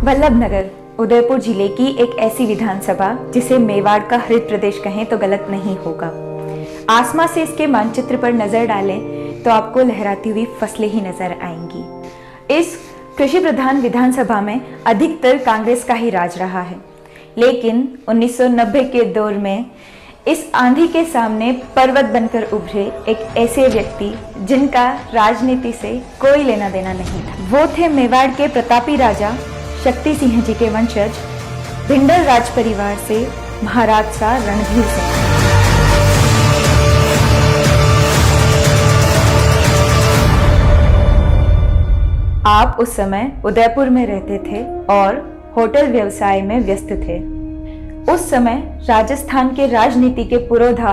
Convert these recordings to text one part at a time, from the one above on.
वल्लभनगर उदयपुर जिले की एक ऐसी विधानसभा जिसे मेवाड़ का हरित प्रदेश कहें तो गलत नहीं होगा। आसमां से इसके मानचित्र पर नजर डालें तो आपको लहराती हुई फसलें ही नजर आएंगी। इस कृषि प्रधान विधानसभा में अधिकतर कांग्रेस का ही राज रहा है, लेकिन 1990 के दौर में इस आंधी के सामने पर्वत बनकर उभरे एक ऐसे व्यक्ति जिनका राजनीति से कोई लेना देना नहीं था। वो थे मेवाड़ के प्रतापी राजा शक्ति सिंह जी के वंशज भिंडर राज परिवार से महाराज सा रणधीर सिंह। आप उस समय उदयपुर में रहते थे और होटल व्यवसाय में व्यस्त थे। उस समय राजस्थान के राजनीति के पुरोधा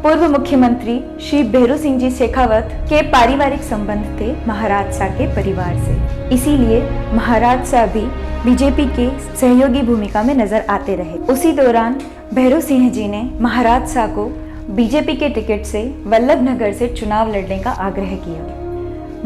पूर्व मुख्यमंत्री श्री भैरू सिंह जी शेखावत के पारिवारिक संबंध थे महाराज सा के परिवार से, इसीलिए महाराज सा भी बीजेपी के सहयोगी भूमिका में नजर आते रहे। उसी दौरान भैरू सिंह जी ने महाराज सा को बीजेपी के टिकट से वल्लभनगर से चुनाव लड़ने का आग्रह किया।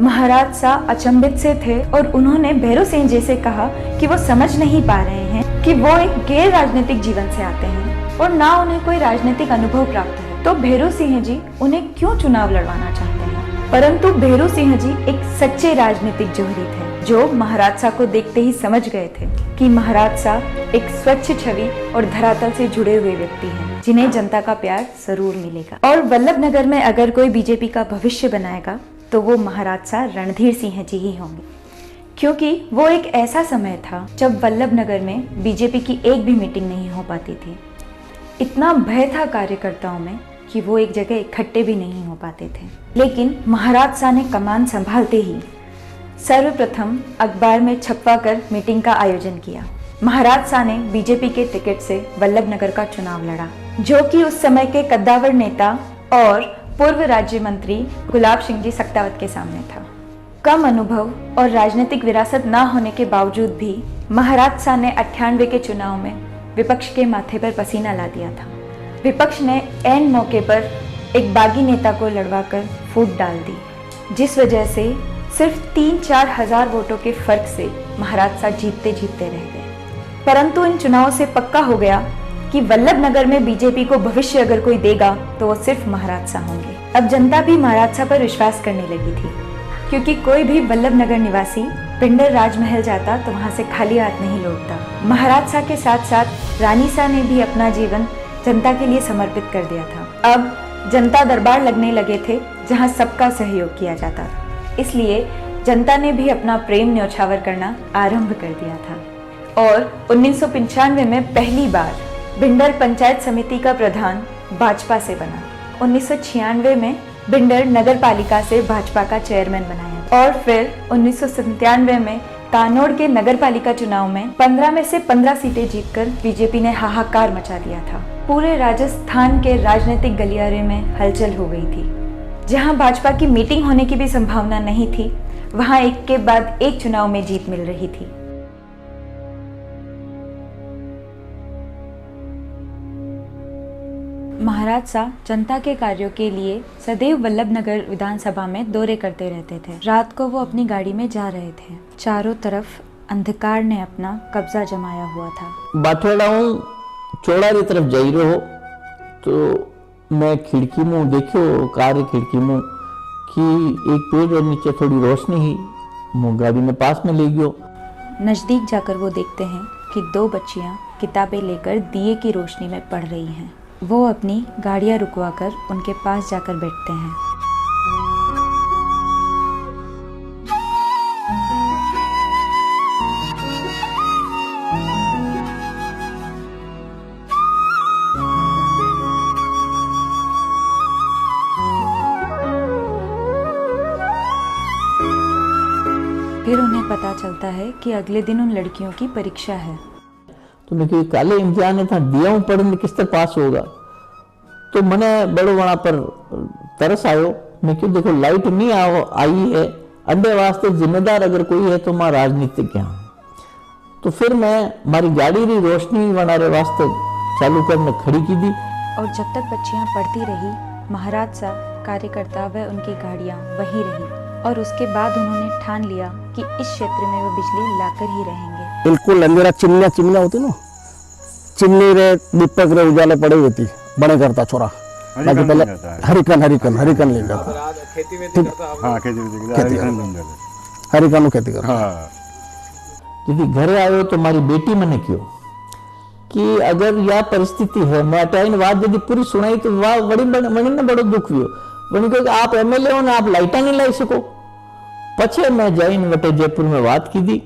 महाराज सा अचंभित से थे और उन्होंने भैरू सिंह जी से कहा कि वो समझ नहीं पा रहे हैं कि वो एक गैर राजनीतिक जीवन से आते हैं और ना उन्हें कोई राजनीतिक अनुभव प्राप्त है, तो भैरू सिंह जी उन्हें क्यों चुनाव लड़वाना चाहते हैं। परंतु भैरू सिंह जी एक सच्चे राजनीतिक जोहरी थे, जो महाराज सा को देखते ही समझ गए थे कि महाराज सा एक स्वच्छ छवि और धरातल से जुड़े हुए व्यक्ति हैं, जिन्हें जनता का प्यार जरूर मिलेगा। और वल्लभनगर में अगर कोई बीजेपी का भविष्य बनाएगा तो वो महाराज सा रणधीर सिंह जी ही होंगे, क्योंकि वो एक ऐसा समय था जब वल्लभनगर में बीजेपी की एक भी मीटिंग नहीं हो पाती थी। इतना भय था कार्यकर्ताओं में कि वो एक जगह इकट्ठे भी नहीं हो पाते थे। लेकिन महाराज सा ने कमान संभालते ही सर्वप्रथम अखबार में छपवा कर मीटिंग का आयोजन किया। महाराज सा ने बीजेपी के टिकट से वल्लभनगर का चुनाव लड़ा, जो कि उस समय के कद्दावर नेता और पूर्व राज्य मंत्री गुलाब सिंह जी सख्तावत के सामने था। कम अनुभव और राजनीतिक विरासत न होने के बावजूद भी महाराज सा ने 98 के चुनाव में विपक्ष के माथे पर पसीना ला दिया था। विपक्ष ने ऐन मौके पर एक बागी नेता को लड़वाकर फूट डाल दी, जिस वजह से सिर्फ 3-4 हजार वोटों के फर्क से महाराज सा जीतते जीतते रह गए। परंतु इन चुनावों से पक्का हो गया कि वल्लभनगर में बीजेपी को भविष्य अगर कोई देगा तो वो सिर्फ महाराज सा होंगे। अब जनता भी महाराज सा पर विश्वास करने लगी थी, क्योंकि कोई भी वल्लभनगर निवासी भिंडर राजमहल जाता तो वहां से खाली हाथ नहीं लौटता। महाराज सा के साथ साथ रानी सा ने भी अपना जीवन जनता के लिए समर्पित कर दिया था। अब जनता दरबार लगने लगे थे जहां सबका सहयोग किया जाता था, इसलिए जनता ने भी अपना प्रेम न्यौछावर करना आरंभ कर दिया था। और 1995 में पहली बार भिंडर पंचायत समिति का प्रधान भाजपा से बना। 1996 में भिंडर नगर पालिका से भाजपा का चेयरमैन बनाया और फिर 1997 में कानोड़ के नगर पालिका चुनाव में 15 में से 15 सीटें जीतकर बीजेपी ने हाहाकार मचा दिया था। पूरे राजस्थान के राजनीतिक गलियारे में हलचल हो गई थी। जहां भाजपा की मीटिंग होने की भी संभावना नहीं थी, वहां एक के बाद एक चुनाव में जीत मिल रही थी। महाराज सा जनता के कार्यों के लिए सदैव वल्लभनगर विधानसभा में दौरे करते रहते थे। रात को वो अपनी गाड़ी में जा रहे थे। चारों तरफ अंधकार ने अपना कब्जा जमाया हुआ था। बाथोड़ाऊ चौड़ारी तरफ जाई रहो तो मैं खिड़की में देखो, कार खिड़की में कि एक पेड़ और नीचे थोड़ी रोशनी ही, वो गाड़ी में पास में ले गयो। नजदीक जाकर वो देखते हैं कि 2 बच्चियां किताबें लेकर दिए की रोशनी में पढ़ रही हैं। वो अपनी गाड़ियां रुकवाकर उनके पास जाकर बैठते हैं। फिर उन्हें पता चलता है कि अगले दिन उन लड़कियों की परीक्षा है। तो मैं कि काले इम्तिहान था दिया हूँ पढ़ने किस तरह पास होगा। तो मैंने बड़ो वहां पर तरस आयो। मैं क्यों देखो लाइट नहीं आई है, अंडे वास्ते जिम्मेदार अगर कोई है तो मैं राजनीतिक यहाँ। तो फिर मैं हमारी गाड़ी री रोशनी बनाने वास्ते चालू करने खड़ी की दी। और जब तक बच्चियां पढ़ती रही, महाराज सा कार्यकर्ता व उनकी गाड़ियां वहीं रही और उसके बाद उन्होंने ठान लिया कि इस क्षेत्र में वो बिजली लाकर ही रहेंगे। बिल्कुल अंधेरा चिमनिया चिमनिया होती ना, चिमनी रे दीपक रे उजाले पड़े हुई थी, बड़े करता छोरा। बाकी पहले हरिकन हरिकन हरिकन ले जाता, हाँ खेती हरिकन खेती कर। यदि घरे आयो तो मारी बेटी मैंने क्यों कि अगर यह परिस्थिति है, मैं टाइम बात यदि पूरी सुनाई तो वाह बड़ी बड़ी ने बड़ो दुख हुई। वही कहे आप एमएलए हो ना, आप लाइटा नहीं लाई सको। पछे मैं जैन वटे जयपुर में बात की थी,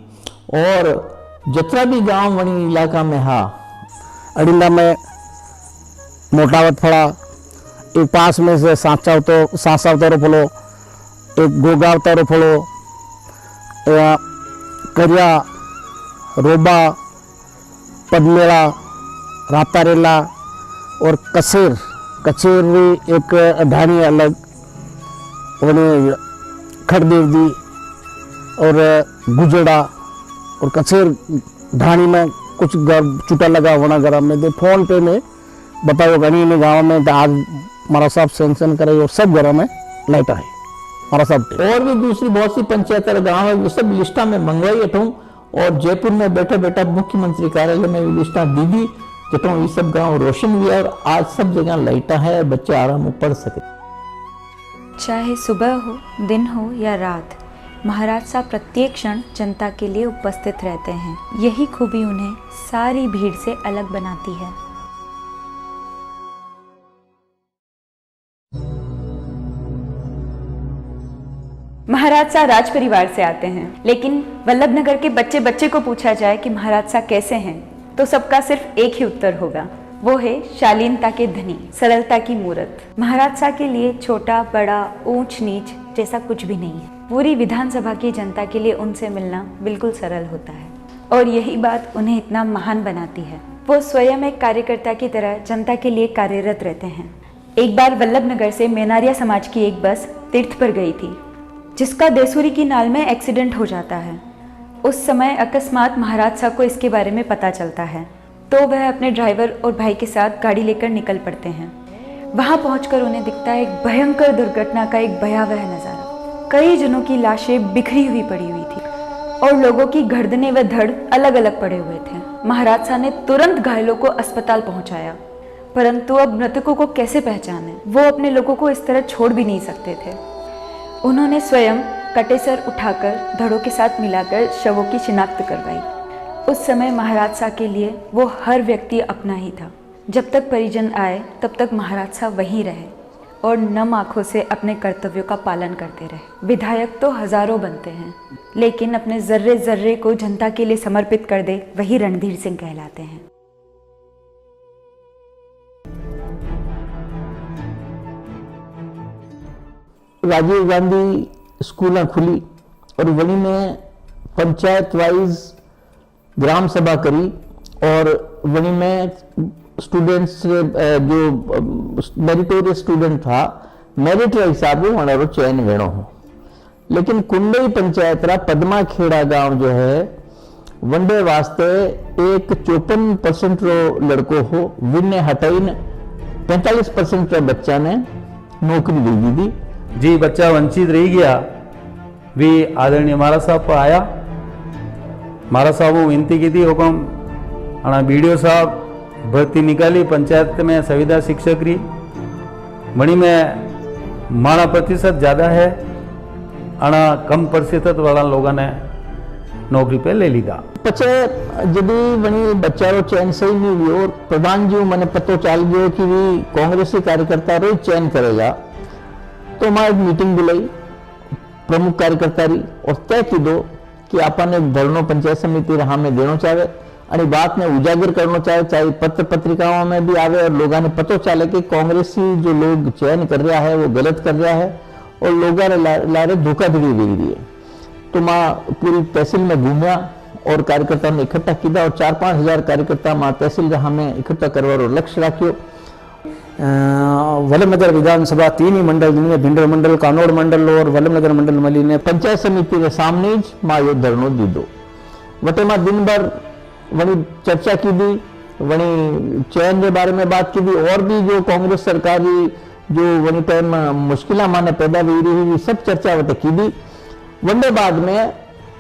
और जितना भी गांव वणी इलाका में हाँ अड़िंदा में मोटावत फड़ा, एक पास में से सांचा उतारो फलो, एक गोगा उतारो फलो, करिया रोबा पदमेड़ा रातारेला और कसेर कचेर भी एक ढाणी अलग, उन्हें खड़देव दी और गुजड़ा और कचेर ढाणी में कुछ घर चूटा लगा होना घर में दे फोन पे में बताओ गणी ने गाँव में तो आज हमारा साहब सेंसन करे और सब घरों में लाइट है हमारा साहब। और भी दूसरी बहुत सी पंचायत गाँव है, वो सब लिस्टा में मंगवाई हटूँ, और जयपुर में बैठा बैठा मुख्यमंत्री कार्यालय में भी लिस्टा दी दी जटों ये सब गांव रोशन हुआ, और आज सब जगह लाइटा है, बच्चे आराम में पढ़ सके। चाहे सुबह हो, दिन हो या रात, महाराज साहब प्रत्येक क्षण जनता के लिए उपस्थित रहते हैं। यही खूबी उन्हें सारी भीड़ से अलग बनाती है। महाराज साहब राज परिवार से आते हैं, लेकिन वल्लभनगर के बच्चे बच्चे को पूछा जाए कि महाराज साहब कैसे हैं, तो सबका सिर्फ एक ही उत्तर होगा, वो है शालीनता के धनी, सरलता की मूरत। महाराज साहब के लिए छोटा बड़ा ऊंच नीच जैसा कुछ भी नहीं है। पूरी विधानसभा की जनता के लिए उनसे मिलना बिल्कुल सरल होता है, और यही बात उन्हें इतना महान बनाती है। वो स्वयं एक कार्यकर्ता की तरह जनता के लिए कार्यरत रहते हैं। एक बार वल्लभनगर से मेनारिया समाज की एक बस तीर्थ पर गई थी, जिसका देसूरी की नाल में एक्सीडेंट हो जाता है। उस समय अकस्मात महाराज साहब को इसके बारे में पता चलता है, तो वह अपने ड्राइवर और भाई के साथ गाड़ी लेकर निकल पड़ते हैं। वहां पहुंचकर उन्हें दिखता है एक भयंकर दुर्घटना का एक भयावह नज़ारा। कई जनों की लाशें बिखरी हुई पड़ी हुई थी, और लोगों की गर्दनें व धड़ अलग अलग पड़े हुए थे। महाराज साहब ने तुरंत घायलों को अस्पताल पहुंचाया, परंतु अब मृतकों को कैसे पहचाने? वो अपने लोगों को इस तरह छोड़ भी नहीं सकते थे। उन्होंने स्वयं कटेसर उठाकर धड़ों के साथ मिलाकर शवों की शिनाख्त करवाई। उस समय महाराज साहब के लिए वो हर व्यक्ति अपना ही था। जब तक परिजन आए तब तक महाराज साहब वहीं रहे और नम आंखों से अपने कर्तव्यों का पालन करते रहे। विधायक तो हजारों बनते हैं, लेकिन अपने जर्रे जर्रे को जनता के लिए समर्पित कर दे वही रणधीर सिंह कहलाते हैं। राजीव गांधी स्कूल खुली और वही में पंचायत वाइज ग्राम सभा करी, और वही में स्टूडेंट्स जो मेरिटोरियस स्टूडेंट था मेरिट के हिसाब से हमारा चयन वेणो हो। लेकिन कुंडई पंचायत रा पदमा खेड़ा गांव जो है वनडे वास्ते एक 54% रो लड़को हो, विने हटाइन 45% रा बच्चा ने नौकरी दे दी थी। जी बच्चा वंचित रह गया, भी आदरणीय महाराज साहब पर आया। महाराज साहब को विनती की थी, हुक्म अना बीडीओ साहब भर्ती निकाली पंचायत में संविदा शिक्षक री, मणि में माणा प्रतिशत ज़्यादा है, अना कम प्रतिशत वाला लोगों ने नौकरी पे ले लीधा। पचे जब वही बच्चा रो चयन सही नहीं हुई और प्रधान जी मैंने पतो चल गयो कि भी कांग्रेसी कार्यकर्ता रो चयन करेगा, तो मैं एक मीटिंग बुलाई प्रमुख कार्यकर्ता री और तय की दो कि अपन एक धरनो पंचायत समिति रहा में देना चाहे और बात ने उजागर करना चाहे, चाहे पत्र पत्रिकाओं में भी आवे और लोगों ने पतो चले कि कांग्रेसी जो लोग चयन कर रहा है वो गलत कर रहा है और लोगों लारे धोखाधड़ी दे रही है। तो मैं पूरी तहसील में घूमया और कार्यकर्ताओं ने इकट्ठा किया और 4-5 हजार कार्यकर्ता मां तहसील रहा में इकट्ठा करवारो लक्ष्य राख्यो। वल्लभनगर विधानसभा 3 ही मंडल जिनमें भिंडर मंडल, कानोड़ मंडल और वल्लभनगर मंडल मिली ने पंचायत समिति के सामने मां यो धरनो दीदो। वटे मां दिन भर वही चर्चा की दी, वही चयन के बारे में बात की दी और भी जो कांग्रेस सरकारी जो वही टाइम मुश्किल माने पैदा हुई रही सब चर्चा वटे की दी। वनडे बाद में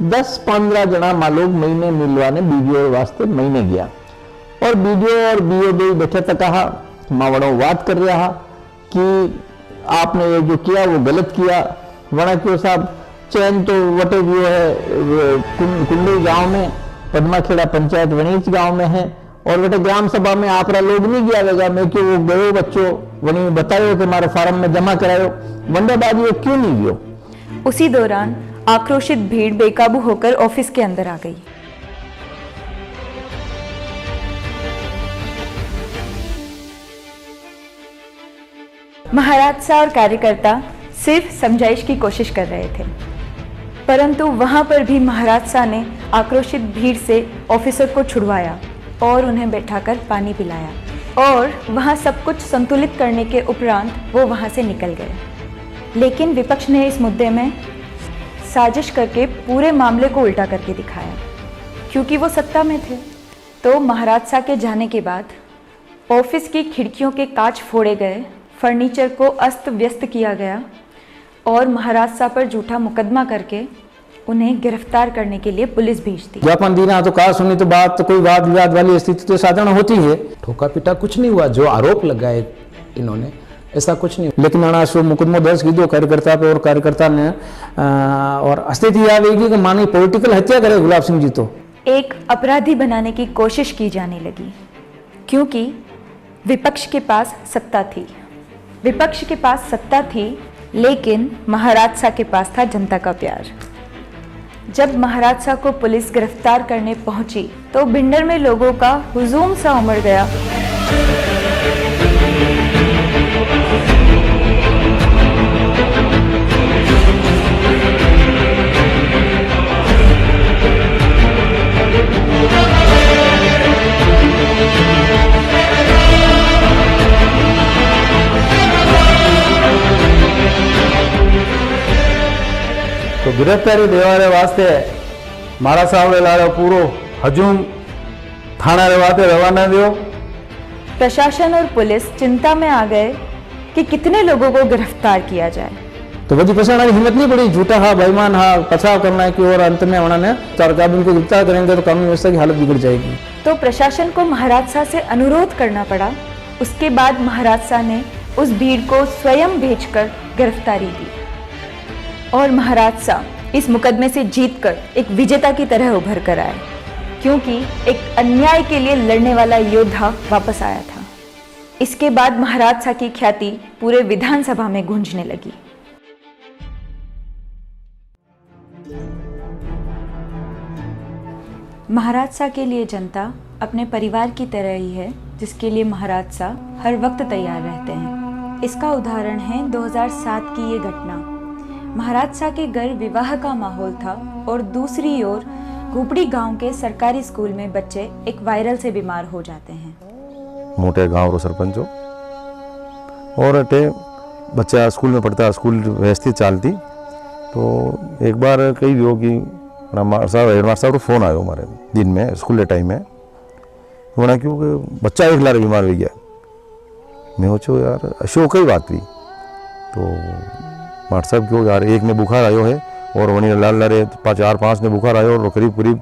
10-15 जना मालोग महीने मिलवाने बीडीओ वास्ते महीने गया और बीडीओ और बीओ दो बैठे तक कहा मावड़ो बात कर रहा कि आपने ये जो किया वो गलत किया। वड़ा क्यों साहब चैन तो वटे जो है कुंडी गांव में, पद्माखेड़ा पंचायत वणीच गांव में है और वटे ग्राम सभा में आपरा लोग नहीं गया वेगा। मैं क्यों वो गयो बच्चों वणी बतायो कि मारे फार्म में जमा करायो, वंडे बाद वो क्यों नहीं गयो। उसी दौरान आक्रोशित भीड़ बेकाबू होकर ऑफिस के अंदर आ गई। महाराज सा और कार्यकर्ता सिर्फ समझाइश की कोशिश कर रहे थे, परंतु वहां पर भी महाराज सा ने आक्रोशित भीड़ से ऑफिसर को छुड़वाया और उन्हें बैठाकर पानी पिलाया और वहां सब कुछ संतुलित करने के उपरांत वो वहां से निकल गए। लेकिन विपक्ष ने इस मुद्दे में साजिश करके पूरे मामले को उल्टा करके दिखाया। क्योंकि वो सत्ता में थे तो महाराज सा के जाने के बाद ऑफिस की खिड़कियों के कांच फोड़े गए, फर्नीचर को अस्त व्यस्त किया गया और महाराज सा पर झूठा मुकदमा करके उन्हें गिरफ्तार करने के लिए पुलिस भेज दी। ज्ञापन देना तो कहा सुनी तो बात तो कोई वाद विवाद वाली स्थिति तो साधारण होती है। ठोका पीटा कुछ नहीं हुआ, जो आरोप लगाए इन्होंने ऐसा कुछ नहीं। लेकिन अनासो मुकदमा दर्ज की दो कार्यकर्ता पे और कार्यकर्ता ने और स्थिति आवेगी कि मानी पॉलिटिकल हत्या करे गुलाब सिंह जी तो एक अपराधी बनाने की कोशिश की जाने लगी क्योंकि विपक्ष के पास सत्ता थी। विपक्ष के पास सत्ता थी लेकिन महाराज सा के पास था जनता का प्यार। जब महाराज सा को पुलिस गिरफ्तार करने पहुंची तो भिंडर में लोगों का हुजूम सा उमड़ गया। तो गिरफ्तारी देवाने वास्ते मारा साहब लाड़ो पूरो हजूम थाना वास्ते रवाना दियो। प्रशासन और पुलिस चिंता में आ गए कि कितने लोगों को गिरफ्तार किया जाए। तो वही प्रशासन की हिम्मत नहीं पड़ी, झूठा हा बेईमान हा पथराव करना है कि और अंत में उन्होंने सरकार उनको गिरफ्तार करेंगे तो कानून व्यवस्था की हालत बिगड़ जाएगी। तो प्रशासन को महाराज सा से अनुरोध करना पड़ा। उसके बाद महाराज सा ने उस भीड़ को स्वयं भेजकर गिरफ्तारी दी और महाराज सा इस मुकदमे से जीतकर एक विजेता की तरह उभर कर आए क्योंकि एक अन्याय के लिए लड़ने वाला योद्धा वापस आया था। इसके बाद महाराज सा की ख्याति पूरे विधानसभा में गूंजने लगी। महाराज सा के लिए जनता अपने परिवार की तरह ही है जिसके लिए महाराज सा हर वक्त तैयार रहते हैं। इसका उदाहरण है 2007 की ये घटना। महाराज सा के घर विवाह का माहौल था और दूसरी ओर घुपड़ी गांव के सरकारी स्कूल में बच्चे एक वायरल से बीमार हो जाते हैं। मोटे गांव रो सरपंच हो और अटे बच्चा स्कूल में पढ़ता, स्कूल व्यवस्थित चलती। तो एक बार कई भी होगी हेडमास्टर साहब फोन आयो हमारे दिन में स्कूल के टाइम में, होना क्यों कि बच्चा एक लारे बीमार हो गया। मैं सोचो यार अशोक कई बात थी तो मास्टर साहब क्यों यार एक ने बुखार आयो है और वहीं लाल लारे 4-5 ने बुखार आयो और करीब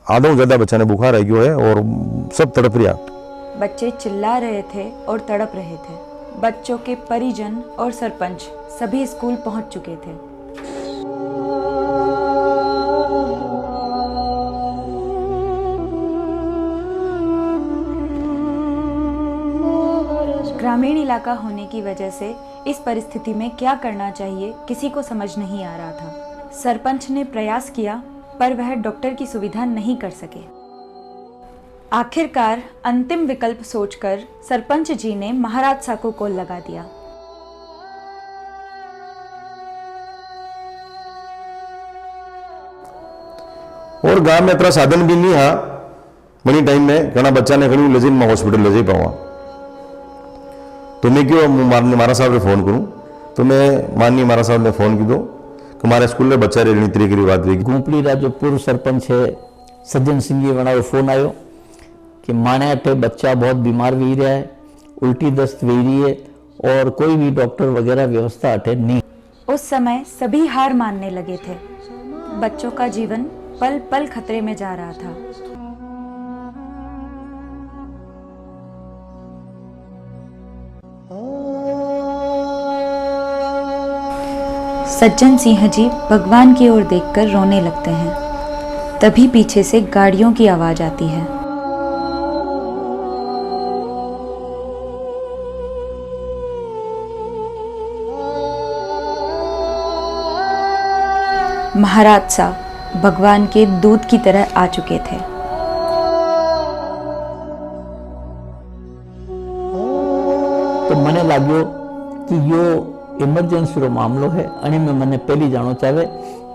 आधों ज़्यादा बच्चा ने बुखार आ गयो है और सब तड़प रहा। बच्चे चिल्ला रहे थे और तड़प रहे थे। बच्चों के परिजन और सरपंच सभी स्कूल पहुंच चुके थे। ग्रामीण इलाका होने की वजह से इस परिस्थिति में क्या करना चाहिए किसी को समझ नहीं आ रहा था। सरपंच ने प्रयास किया पर वह डॉक्टर की सुविधा नहीं कर सके। आखिरकार अंतिम विकल्प सोचकर सरपंच जी ने महाराज सा को कॉल लगा दिया। और गांव में इतना साधन भी नहीं हा बनी टाइम में घना बच्चा ने घनी लजीन में हॉस्पिटल ले जाई पावा। तो मैं क्यों मारा साहब ने फोन करूं तो मैं माननीय मारा साहब ने फोन की दो कि हमारे स्कूल में बच्चा रेलनी तरीके की बात रही। घुपड़ी रा जो पूर्व सरपंच है सज्जन सिंह जी वना फोन आयो कि माने अठे बच्चा बहुत बीमार भी रहा है, उल्टी दस्त भी रही है और कोई भी डॉक्टर वगैरह व्यवस्था अठे नहीं। उस समय सभी हार मानने लगे थे। बच्चों का जीवन पल पल खतरे में जा रहा था। सज्जन सिंह जी भगवान की ओर देखकर रोने लगते हैं। तभी पीछे से गाड़ियों की आवाज आती है। महाराज साहब भगवान के दूत की तरह आ चुके थे। तो मने लाग्यो कि यो इमरजेंसी रो मामलो है अने में मने पहली जानो चाहे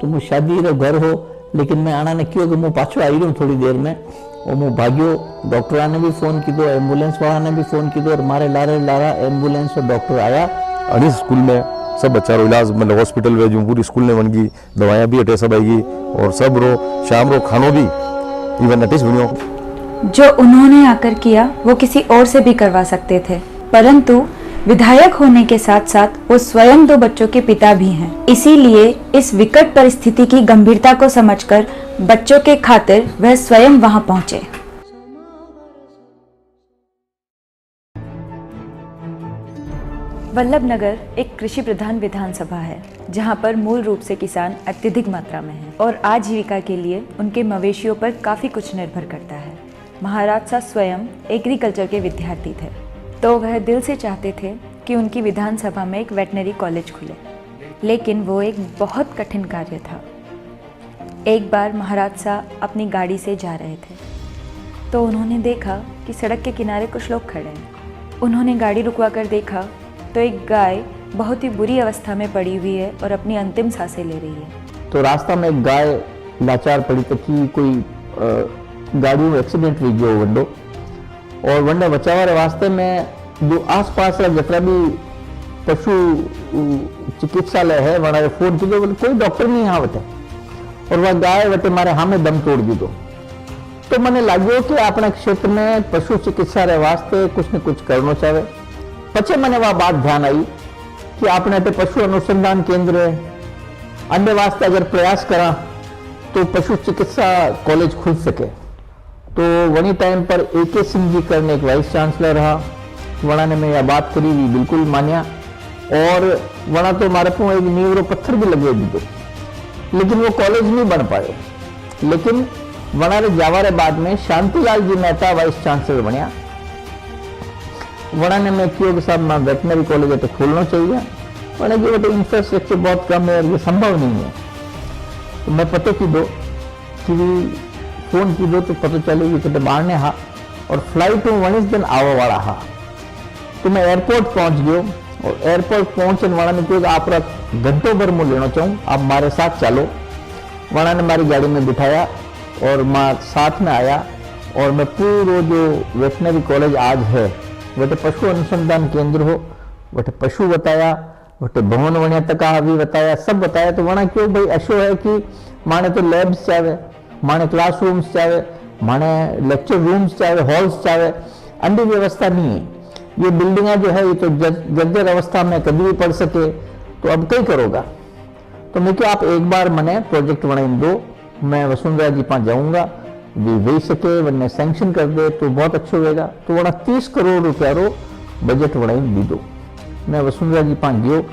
तो मु शादी रो घर हो, लेकिन मैं आना ने क्यों कि मु पाछो आई रही थोड़ी देर में और मु भाग्यो। डॉक्टर ने भी फोन की दो, एम्बुलेंस वाला ने भी फोन की दो और मारे लारे लारा एम्बुलेंस और डॉक्टर आया। अड़ी स्कूल में सब बच्चा रो इलाज मतलब हॉस्पिटल में जो पूरी स्कूल ने बन गई, दवाइयाँ भी अटे सब आएगी और सब रो शाम रो खानो भी इवन नटिस बनियो। जो उन्होंने आकर किया वो किसी और से भी करवा सकते थे, परंतु विधायक होने के साथ साथ वो स्वयं 2 बच्चों के पिता भी हैं। इसीलिए इस विकट परिस्थिति की गंभीरता को समझकर बच्चों के खातिर वह स्वयं वहां पहुंचे। वल्लभनगर एक कृषि प्रधान विधानसभा है, जहां पर मूल रूप से किसान अत्यधिक मात्रा में हैं और आजीविका के लिए उनके मवेशियों पर काफी कुछ निर्भर करता है। महाराज साहब स्वयं एग्रीकल्चर के विद्यार्थी थे, तो वह दिल से चाहते थे कि उनकी विधानसभा में एक वेटनरी कॉलेज खुले, लेकिन वो एक बहुत कठिन कार्य था। एक बार महाराज साहब अपनी गाड़ी से जा रहे थे, तो उन्होंने देखा कि सड़क के किनारे कुछ लोग खड़े हैं। उन्होंने गाड़ी रुकवा कर देखा तो एक गाय बहुत ही बुरी अवस्था में पड़ी हुई है और अपनी अंतिम सांसें ले रही है। तो रास्ता में एक गाय लाचार पड़ी थी, कोई गाड़ी में एक्सीडेंट हुई गयो वंडो और वंडे बचावा वास्ते में जो आसपास जतरा भी पशु चिकित्सालय है वहाँ फोन कीधो, कोई डॉक्टर नहीं यहाँ वटे और वह गाय वटे मारे हामे दम तोड़ दीधो। तो मैंने लाग्यो कि अपने क्षेत्र में पशु चिकित्सालय वास्ते कुछ न कुछ करना चाहिए। पछे मैंने वह बात ध्यान आई कि आपने पशु अनुसंधान केंद्र अन्य वास्ते अगर प्रयास करा तो पशु चिकित्सा कॉलेज खुल सके। तो वही टाइम पर AK सिंह जी करने एक वाइस चांसलर रहा, वणा ने मैं यह बात करी भी बिल्कुल मान्या और वणा तो मारे को एक नींव रो पत्थर भी लगे दीदो, लेकिन वो कॉलेज नहीं बन पाए। लेकिन वणा रे जावारे बाद में शांतिलाल जी मेहता वाइस चांसलर बनया। वणा ने मैं क्यों कि साहब मैं वेटनरी कॉलेज तो खोलना चाहिए, वणा की वो इंफ्रास्ट्रक्चर बहुत कम है और ये संभव नहीं है। तो मैं पता की दो कि फोन की दो तो पता चले कि कटे बाहर ने हा और फ्लाइट में 19 दिन आवा वाला हा। तो मैं एयरपोर्ट पहुंच गयो और एयरपोर्ट पहुंचने वाला ने कहा आप घंटों भर मैं लेना चाहूँ, आप हमारे साथ चलो। वणा ने मारी गाड़ी में बिठाया और मैं साथ में आया और मैं पूरा जो वेटनरी कॉलेज आज है वटे पशु अनुसंधान केंद्र हो, वटे पशु बताया, वटे भवन वणिया तक भी बताया, सब बताया। तो वणा क्यों भाई अशो है कि माने तो लैब्स चाहे, माने क्लासरूम्स चाहे, माने लेक्चर रूम्स चाहे, हॉल्स चाहे, अन्य व्यवस्था नहीं है। ये बिल्डिंगा जो है ये तो जर्जर अवस्था में कभी भी पड़ सके, तो अब क्या करोगा। तो मैं क्या आप एक बार मने प्रोजेक्ट बनाई दो, मैं वसुंधरा जी पास जाऊंगा, वे वही सके वन्ने सैंक्शन कर दे तो बहुत अच्छा होगा। तो वहाँ 30 करोड़ रुपया रो बजट बनाई दी दो। मैं वसुंधरा जी पास गयो,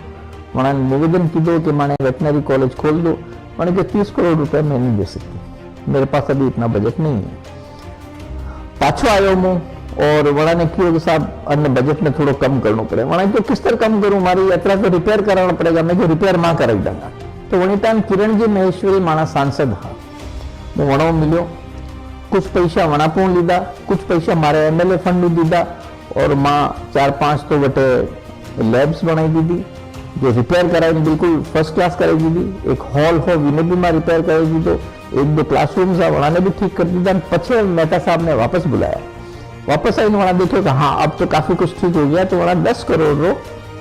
वहाँ निवेदन की दो कि माने वेटनरी कॉलेज खोल दो। मैंने कहा 30 करोड़ रुपया मैं नहीं दे सकती, मेरे पास अभी इतना बजट नहीं है। पाछो आयो मैं और वड़ा ने क्यों कि साहब अन्य बजट में थोड़ा कम करना पड़े। वड़ा तो किस तरह कम करूं, मारी यात्रा तो रिपेयर कराना पड़ेगा। मैं जो रिपेयर मां कराई दूंगा। तो वही टाइम किरण जी महेश्वरी माना सांसद हा, मैं वणो मिलो, कुछ पैसा वणा पो लीधा, कुछ पैसा मारे MLA फंड दीदा और मां 4-5 तो बटे लैब्स बनाई दी जो रिपेयर कराई, बिल्कुल फर्स्ट क्लास कराई दी। एक हॉल हो विने भी मां रिपेयर कराई दी, 1-2 क्लासरूम्स है वणा ने भी ठीक कर दीदा। पछे मेहता साहब ने वापस बुलाया, वापस आई वहाँ देखो कि हाँ अब तो काफी कुछ ठीक हो गया। तो वहाँ 10 करोड़ रो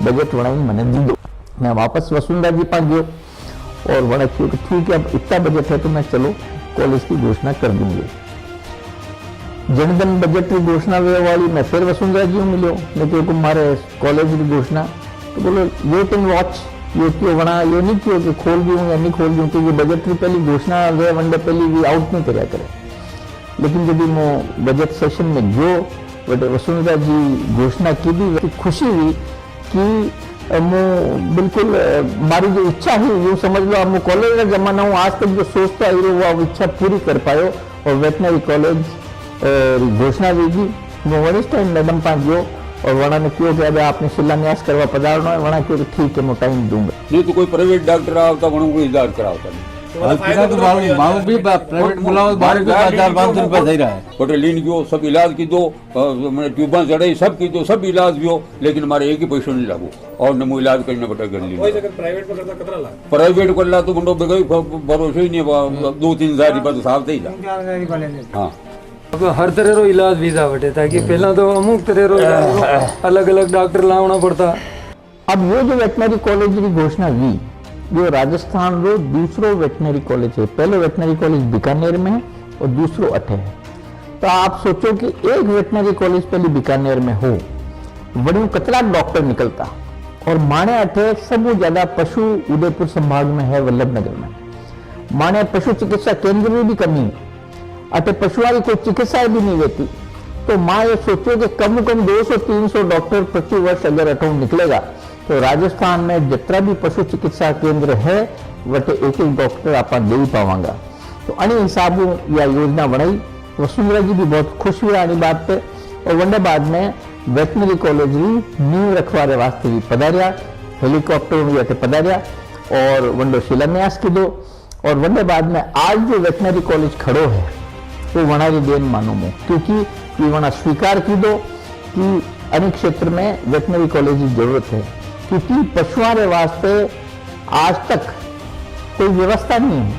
बजट वहाँ मैंने दी दो। मैं वापस वसुंधरा जी पास गयो और वहाँ क्यों कि ठीक है अब इतना बजट है तो मैं चलो कॉलेज की घोषणा कर दूंगी। जनधन बजट की घोषणा वे वाली मैं फिर वसुंधरा जी मिलो, मैं क्योंकि हमारे कॉलेज की घोषणा तो बोलो वेट एंड वॉच, ये क्यों वणा ये नहीं क्यों कि खोल दूँ या नहीं खोल दूँ, क्योंकि बजट री पहली घोषणा वे वनडे पहली भी आउट नहीं કર્યા करे। लेकिन जब मो बजट सेशन में गयो वटे वसुंधरा जी घोषणा की खुशी हुई कि मु बिल्कुल मारी जो इच्छा है यूँ समझ लो, अब कॉलेज का जमाना हूँ आज तक जो सोचता है वो इच्छा पूरी कर पायो और वेटनरी कॉलेज घोषणा दी। मैं वरिष्ठ मैडम पास गयो और वणा ने क्यों कि अब आपने शिलान्यास करवा पधारना है, वणा क्यों ठीक है मैं टाइम दूंगा। नहीं तो कोई प्राइवेट डॉक्टर आवता वणा को इलाज करावता नहीं। प्राइवेट बुलाओ 12,500 रुपया दे रहा है। बटे लीन गयो सब इलाज की दो, मैंने ट्यूबा चढ़ाई सब की दो, सब इलाज गयो, लेकिन हमारे एक ही पैसा नहीं लागू और न मु इलाज करने बटे कर ली। प्राइवेट कर ला तो बंदो बेगई भरोसे ही नहीं, 2-3 हजार रुपया तो साफ दे दा। हाँ हर तरह रो इलाज वीजा बटे, ताकि पहला तो अमुक तरह रो अलग अलग डॉक्टर लावना पड़ता। अब ये जो वेटनरी कॉलेज की घोषणा हुई, जो राजस्थान रो दूसरो वेटनरी कॉलेज है। पहले वेटनरी कॉलेज बीकानेर में है और दूसरो अठे है। तो आप सोचो कि एक वेटनरी कॉलेज पहले बीकानेर में हो, वड़ियों कतरा डॉक्टर निकलता, और माने अठे सबसे ज्यादा पशु उदयपुर संभाग में है, वल्लभनगर में। माने पशु चिकित्सा केंद्र में भी कमी है, अटे पशुआरी कोई चिकित्सा भी नहीं रहती। तो माँ ये सोचो कि कम से कम 200-300 डॉक्टर प्रति वर्ष अगर अठों निकलेगा तो राजस्थान में जितना भी पशु चिकित्सा केंद्र है वटे एक डॉक्टर आप दे ही पावांगा। तो अने हिसाब यह योजना बनाई। वसुंधरा जी भी बहुत खुश हुआ आनी बात पे, और वंडे बाद में वेटनरी कॉलेज की नींव रखवारे वास्ते भी पधारिया, हेलीकॉप्टर भी अटे पधारिया और वंडो शिलान्यास की दो। और वंडे बाद में आज जो वेटनरी कॉलेज खड़ो है वो वणारी देन मानो मो, क्योंकि ये वणा स्वीकार की दो कि अनेक क्षेत्र में वेटनरी कॉलेज की जरूरत है, क्योंकि पशुओं वास्ते आज तक कोई व्यवस्था नहीं है।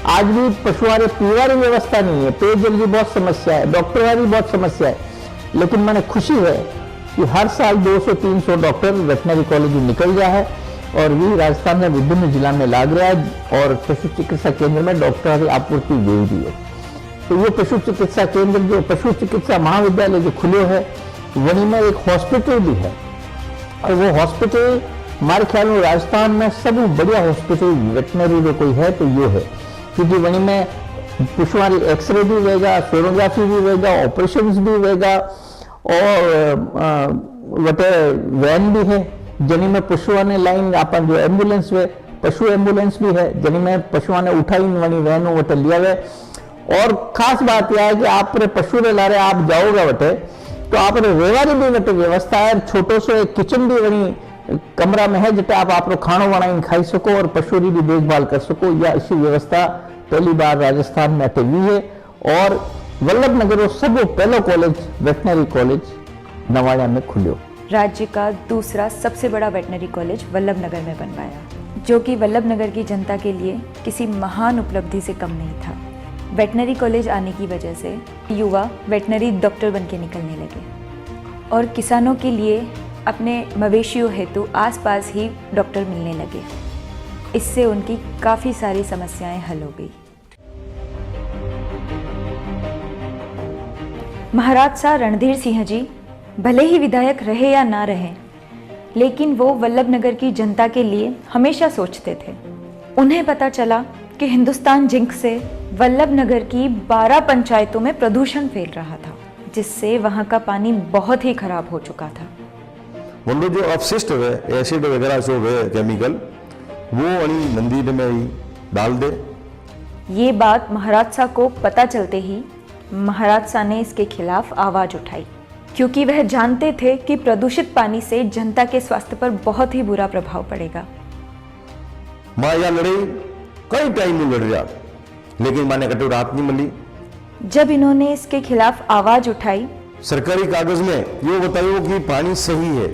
आज भी पशुओं पीवा की व्यवस्था नहीं है, पेयजल की बहुत समस्या है, डॉक्टरों की बहुत समस्या है। लेकिन मैंने खुशी है कि हर साल 200-300 डॉक्टर वेटनरी कॉलेज निकल गया है और भी राजस्थान में विभिन्न जिला में लाग रहा है और पशु चिकित्सा केंद्र में डॉक्टरों की आपूर्ति हुई रही है। तो ये पशु चिकित्सा केंद्र जो पशु चिकित्सा महाविद्यालय जो खुले है, वहीं में एक हॉस्पिटल भी है, और वो हॉस्पिटल हमारे ख्याल में राजस्थान में सब बढ़िया हॉस्पिटल वेटनरी जो कोई है तो ये है, क्योंकि वहीं में पशुओं की एक्सरे भी रहेगा, सोनोग्राफी भी रहेगा, ऑपरेशन भी रहेगा, और वटे वैन भी है जिन्हीं में पशुओं ने लाइन अपन जो एम्बुलेंस है, पशु एम्बुलेंस भी है जिन्हीं में पशुओं ने उठाई वही वैन वटे लिया हुए। और खास बात यह है कि आप पशु ने ला रहे आप जाओगे वटे तो आप रेवारी भी वटे व्यवस्था है, छोटो सो एक किचन भी वही कमरा में है जिते आप खाणो बनाई खाई सको और पशु की भी देखभाल कर सको। या ऐसी व्यवस्था पहली बार राजस्थान में अटे हुई है। और वल्लभनगर सब पहलो कॉलेज वेटनरी कॉलेज नवाड़ा में खुलियो। राज्य का दूसरा सबसे बड़ा वेटनरी कॉलेज वल्लभनगर में बनवाया, जो कि वल्लभनगर की जनता के लिए किसी महान उपलब्धि से कम नहीं था। वेटनरी कॉलेज आने की वजह से युवा वेटनरी डॉक्टर बन के निकलने लगे और किसानों के लिए अपने मवेशियों हेतु आसपास ही डॉक्टर मिलने लगे। इससे उनकी काफ़ी सारी समस्याएं हल हो गई। महाराज शाह रणधीर सिंह जी भले ही विधायक रहे या ना रहे, लेकिन वो वल्लभनगर की जनता के लिए हमेशा सोचते थे। उन्हें पता चला कि हिंदुस्तान जिंक से वल्लभनगर की 12 पंचायतों में प्रदूषण फैल रहा था, जिससे वहां का पानी बहुत ही खराब हो चुका था। वो जो अपशिष्ट है एसिड वगैरह जो है केमिकल वो नंदी में ही डाल दे। ये बात महाराज शाह को पता चलते ही महाराज शाह ने इसके खिलाफ आवाज उठाई, क्योंकि वह जानते थे कि प्रदूषित पानी से जनता के स्वास्थ्य पर बहुत ही बुरा प्रभाव पड़ेगा। माँ यह लड़ाई कई टाइम में लड़ रहा, लेकिन माने कटो रात नहीं मिली। जब इन्होंने इसके खिलाफ आवाज उठाई, सरकारी कागज में ये बतायो कि पानी सही है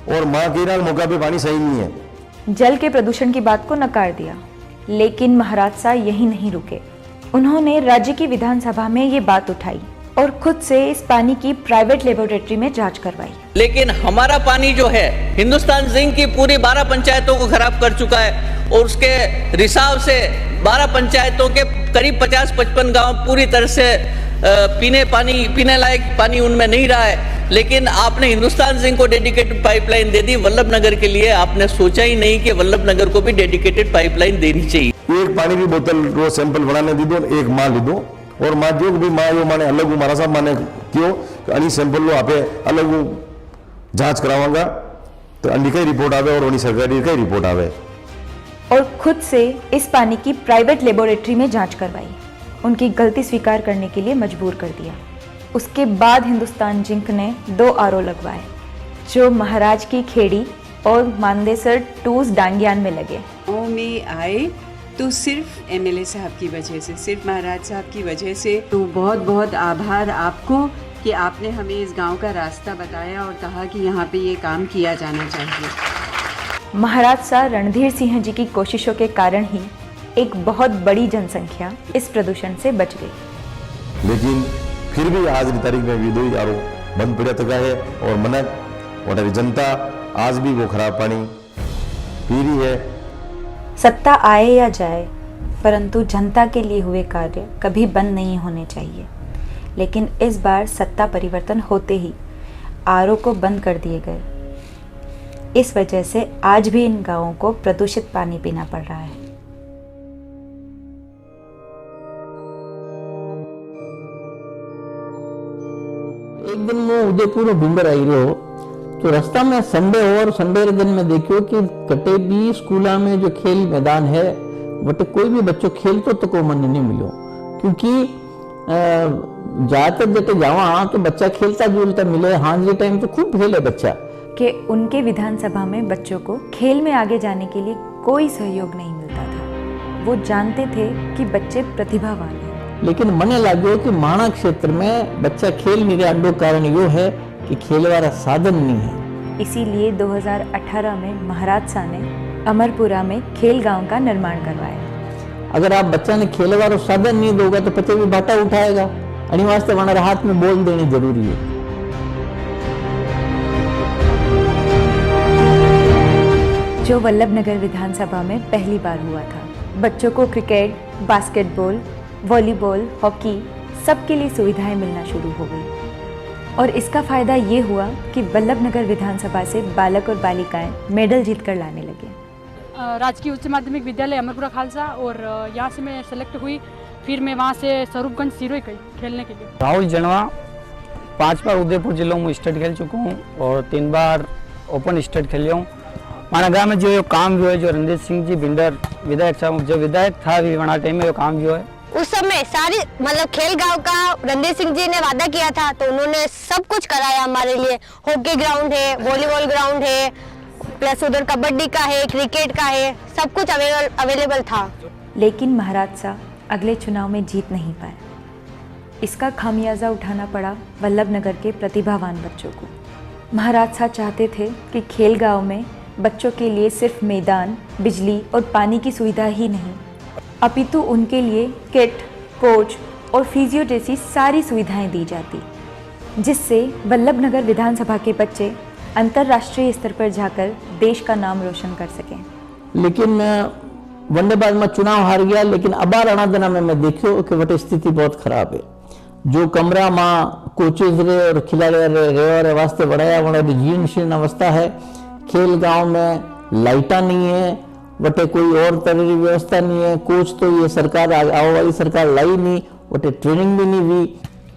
और माँ के नाल मौका पे पानी सही नहीं है। जल के प्रदूषण की बात को नकार दिया, लेकिन महाराज शाह यही नहीं रुके। उन्होंने राज्य की विधानसभा में ये बात उठाई और खुद से इस पानी की प्राइवेट लेबोरेटरी में जांच करवाई। लेकिन हमारा पानी जो है हिंदुस्तान जिंक की पूरी 12 पंचायतों को खराब कर चुका है और उसके रिसाव से 12 पंचायतों के करीब 50-55 गांव पूरी तरह से पीने लायक पानी उनमें नहीं रहा है। लेकिन आपने हिंदुस्तान जिंक को डेडिकेटेड पाइपलाइन दे दी, वल्लभ नगर के लिए आपने सोचा ही नहीं कि वल्लभ नगर को भी डेडिकेटेड पाइपलाइन देनी चाहिए। एक पानी की बोतल रोज सैंपल बनाने दी दो, एक माँ ली दो और माँ जो भी माँ यो माने अलग मारा साहब माने क्यों अनी सैंपल लो आपे अलग जांच करावांगा तो अंडी का रिपोर्ट आवे और उन्हीं सरकारी का रिपोर्ट आवे। और खुद से इस पानी की प्राइवेट लेबोरेटरी में जांच करवाई, उनकी गलती स्वीकार करने के लिए मजबूर कर दिया। उसके बाद हिंदुस्तान जिंक ने 2 आरओ लगवाए जो महाराज की खेड़ी और मांदेसर टूस डांगियान में लगे। गाँव में आए तो सिर्फ एमएलए साहब की वजह से, सिर्फ महाराज साहब की वजह से। तो बहुत बहुत आभार आपको कि आपने हमें इस गांव का रास्ता बताया और कहा कि यहाँ पे ये काम किया जाना चाहिए। महाराज शाह रणधीर सिंह जी की कोशिशों के कारण ही एक बहुत बड़ी जनसंख्या इस प्रदूषण से बच गई। लेकिन फिर भी आज की तारीख में विदोई यारो बंद पड़ा तका है और मनक और जनता आज भी वो खराब पानी पी रही है। सत्ता आए या जाए, परंतु जनता के लिए हुए कार्य कभी बंद नहीं होने चाहिए। लेकिन इस बार सत्ता परिवर्तन होते ही आरओ को बंद कर दिए गए। इस वजह से आज भी इन गांवों को प्रदूषित पानी पीना पड़ रहा है। एक दिन मैं उदयपुर भिंबर आई रहो तो रास्ता में संडे और संडे के दिन में देखियो कि कटे भी स्कूला में जो खेल मैदान है बटे कोई भी बच्चों खेलतो तो को मन नहीं मिलो, क्योंकि ज्यादातर जटे जावा तो बच्चा खेलता जुलता मिले। हांजी टाइम तो खूब खेले बच्चा कि उनके विधानसभा में बच्चों को खेल में आगे जाने के लिए कोई सहयोग नहीं मिलता था। वो जानते थे कि बच्चे प्रतिभावान हैं, लेकिन मने लागो कि माणा क्षेत्र में बच्चा खेल नहीं रहा। अंडो कारण यो है कि खेल वाला साधन नहीं है। इसीलिए 2018 में महाराज शाह ने अमरपुरा में खेल गांव का निर्माण करवाया। अगर आप बच्चा ने खेल वाला साधन नहीं दोगा तो पचे भी बाटा उठाएगा। अनी वास्ते वहां हाथ में बोल देनी जरूरी है। जो वल्लभ नगर विधानसभा में पहली बार हुआ था। बच्चों को क्रिकेट, बास्केटबॉल, वॉलीबॉल, हॉकी सबके लिए सुविधाएं मिलना शुरू हो गई। और इसका फायदा ये हुआ कि वल्लभ नगर विधानसभा से बालक और बालिकाएं मेडल जीत कर लाने लगे। राजकीय उच्च माध्यमिक विद्यालय अमरपुरा खालसा, और यहाँ से मैं सेलेक्ट हुई। फिर मैं वहाँ से स्वरूपगंज सिरोही गई खेलने के लिए। राहुल जनवा 5 बार उदयपुर जिलों में स्टेट खेल चुका हूँ और 3 बार ओपन स्टेट खेलिया हूँ। हमारा गाँव में जो काम जो है, जो रणधीर सिंह जी भिंडर विधायक साहब जो विधायक था अभी वहाँ टाइम में जो काम जो है उस समय सारी मतलब खेल गांव का रणधीर सिंह जी ने वादा किया था, तो उन्होंने सब कुछ कराया हमारे लिए। हॉकी ग्राउंड है, वॉलीबॉल ग्राउंड है, प्लस उधर कबड्डी का है, क्रिकेट का है, सब कुछ अवेलेबल था। लेकिन महाराज शाह अगले चुनाव में जीत नहीं पाए। इसका खामियाजा उठाना पड़ा वल्लभ नगर के प्रतिभावान बच्चों को। महाराज शाह चाहते थे कि खेल गांव में बच्चों के लिए सिर्फ मैदान, बिजली और पानी की सुविधा ही नहीं, अपितु उनके लिए किट, कोच और फिजियो जैसी सारी सुविधाएं दी जाती, जिससे वल्लभ नगर विधानसभा के बच्चे अंतर्राष्ट्रीय स्तर पर जाकर देश का नाम रोशन कर सकें। लेकिन वनडे बाद में चुनाव हार गया। लेकिन अबार अनादना में मैं देखियो कि वटे स्थिति बहुत खराब है। जो कमरा में कोचेज रहे और खिलाड़ी रहे वास्ते बढ़ाया वहाँ जीर्ण शीर्ण अवस्था है। खेल गांव में लाइटा नहीं है, वटे कोई और तरह की व्यवस्था नहीं है। कोच तो ये सरकार आओ वाली सरकार लाई नहीं, वटे ट्रेनिंग भी नहीं हुई।